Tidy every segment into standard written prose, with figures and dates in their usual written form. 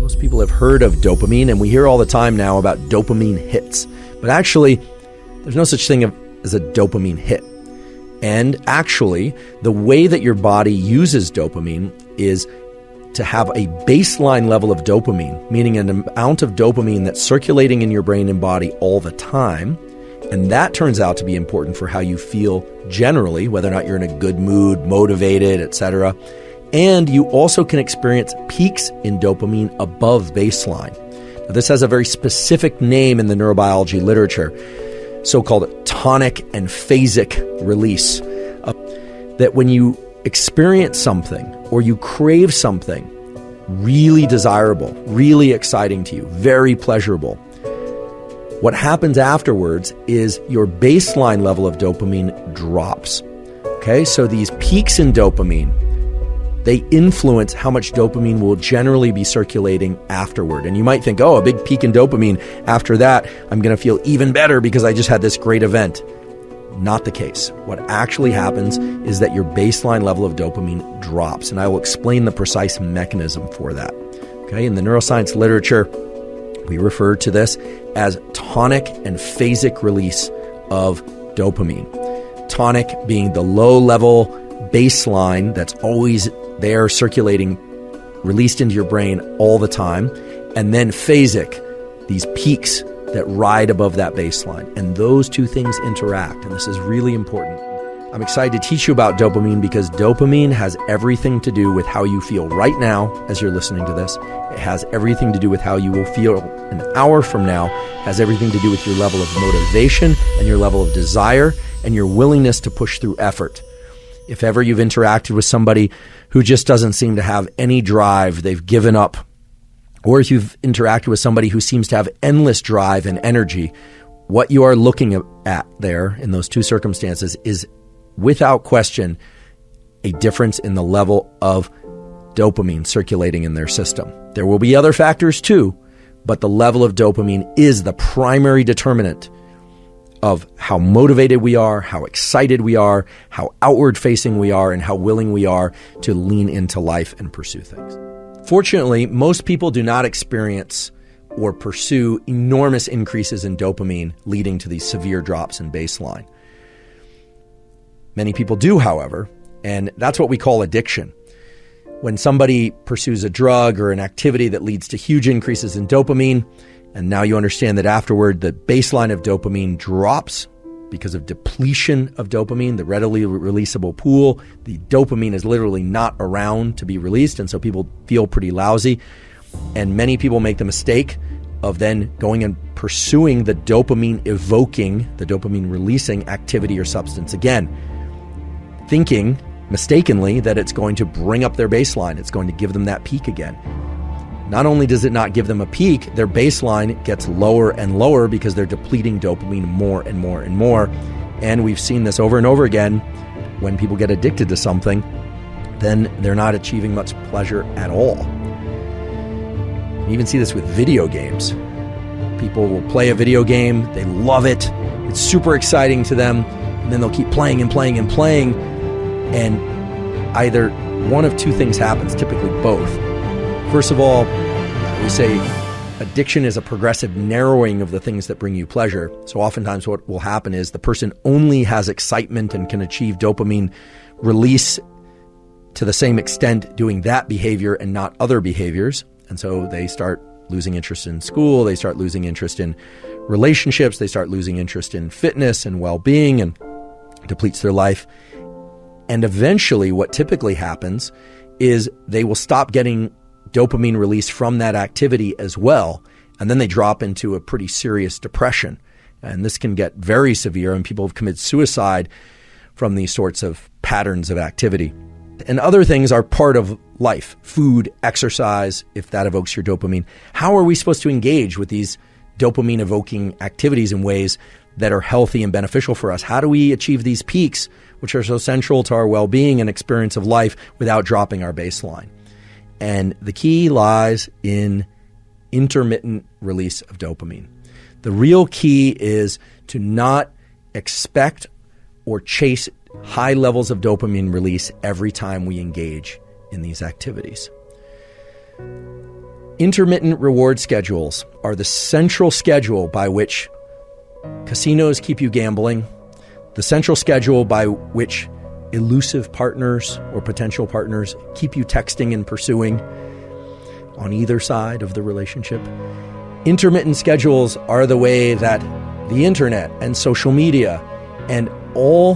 Most people have heard of dopamine, and we hear all the time now about dopamine hits. But actually, there's no such thing as a dopamine hit. And actually, the way that your body uses dopamine is to have a baseline level of dopamine, meaning an amount of dopamine that's circulating in your brain and body all the time. And that turns out to be important for how you feel generally, whether or not you're in a good mood, motivated, etc. And you also can experience peaks in dopamine above baseline. Now, this has a very specific name in the neurobiology literature, so-called tonic and phasic release. That when you experience something or you crave something really desirable, really exciting to you, very pleasurable, what happens afterwards is your baseline level of dopamine drops. Okay, so these peaks in dopamine, they influence how much dopamine will generally be circulating afterward. And you might think, oh, a big peak in dopamine, after that, I'm going to feel even better because I just had this great event. Not the case. What actually happens is that your baseline level of dopamine drops. And I will explain the precise mechanism for that. Okay, in the neuroscience literature, we refer to this as tonic and phasic release of dopamine. Tonic being the low-level baseline that's always there circulating, released into your brain all the time. And then phasic, these peaks that ride above that baseline. And those two things interact. And this is really important. I'm excited to teach you about dopamine because dopamine has everything to do with how you feel right now as you're listening to this. It has everything to do with how you will feel an hour from now. It has everything to do with your level of motivation and your level of desire and your willingness to push through effort. If ever you've interacted with somebody who just doesn't seem to have any drive, they've given up, or if you've interacted with somebody who seems to have endless drive and energy, what you are looking at there in those two circumstances is without question a difference in the level of dopamine circulating in their system. There will be other factors too, but the level of dopamine is the primary determinant of how motivated we are, how excited we are, how outward-facing we are, and how willing we are to lean into life and pursue things. Fortunately, most people do not experience or pursue enormous increases in dopamine leading to these severe drops in baseline. Many people do, however, and that's what we call addiction. When somebody pursues a drug or an activity that leads to huge increases in dopamine, and now you understand that afterward the baseline of dopamine drops because of depletion of dopamine, the readily releasable pool, the dopamine is literally not around to be released, and so people feel pretty lousy. And many people make the mistake of then going and pursuing the dopamine evoking, the dopamine releasing activity or substance again, thinking mistakenly that it's going to bring up their baseline, it's going to give them that peak again. Not only does it not give them a peak, their baseline gets lower and lower because they're depleting dopamine more and more and more. And we've seen this over and over again. When people get addicted to something, then they're not achieving much pleasure at all. You even see this with video games. People will play a video game, they love it, it's super exciting to them, and then they'll keep playing and playing and playing, and either one of two things happens, typically both. First of all, we say addiction is a progressive narrowing of the things that bring you pleasure. So oftentimes what will happen is the person only has excitement and can achieve dopamine release to the same extent doing that behavior and not other behaviors. And so they start losing interest in school, they start losing interest in relationships, they start losing interest in fitness and well-being, and depletes their life. And eventually what typically happens is they will stop getting dopamine release from that activity as well, and then they drop into a pretty serious depression. And this can get very severe, and people have committed suicide from these sorts of patterns of activity. And other things are part of life, food, exercise, if that evokes your dopamine. How are we supposed to engage with these dopamine-evoking activities in ways that are healthy and beneficial for us? How do we achieve these peaks, which are so central to our well-being and experience of life, without dropping our baseline? And the key lies in intermittent release of dopamine. The real key is to not expect or chase high levels of dopamine release every time we engage in these activities. Intermittent reward schedules are the central schedule by which casinos keep you gambling, the central schedule by which elusive partners or potential partners keep you texting and pursuing on either side of the relationship. Intermittent schedules are the way that the internet and social media and all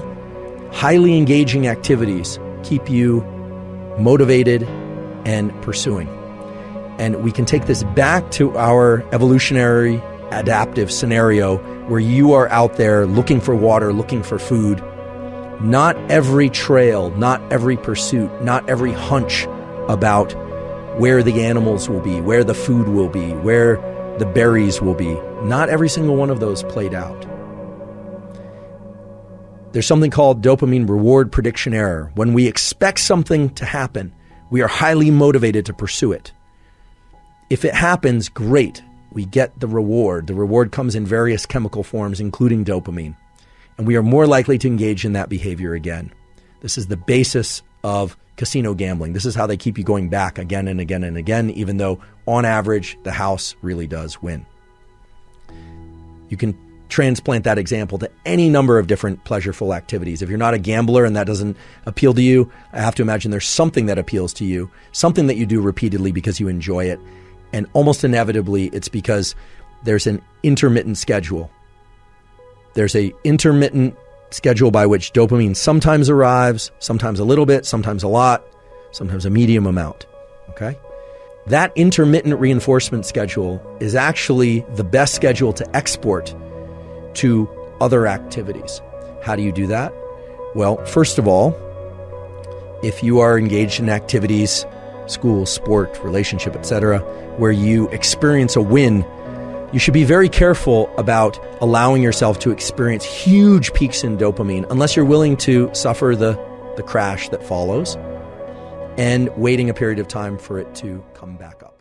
highly engaging activities keep you motivated and pursuing. And we can take this back to our evolutionary adaptive scenario where you are out there looking for water, looking for food. Not every trail, not every pursuit, not every hunch about where the animals will be, where the food will be, where the berries will be. Not every single one of those played out. There's something called dopamine reward prediction error. When we expect something to happen, we are highly motivated to pursue it. If it happens, great. We get the reward. The reward comes in various chemical forms, including dopamine. And we are more likely to engage in that behavior again. This is the basis of casino gambling. This is how they keep you going back again and again and again, even though on average, the house really does win. You can transplant that example to any number of different pleasureful activities. If you're not a gambler and that doesn't appeal to you, I have to imagine there's something that appeals to you, something that you do repeatedly because you enjoy it. And almost inevitably, it's because there's an intermittent schedule. There's an intermittent schedule by which dopamine sometimes arrives, sometimes a little bit, sometimes a lot, sometimes a medium amount. Okay? That intermittent reinforcement schedule is actually the best schedule to export to other activities. How do you do that? Well, first of all, if you are engaged in activities, school, sport, relationship, etc., where you experience a win, you should be very careful about allowing yourself to experience huge peaks in dopamine unless you're willing to suffer the crash that follows and waiting a period of time for it to come back up.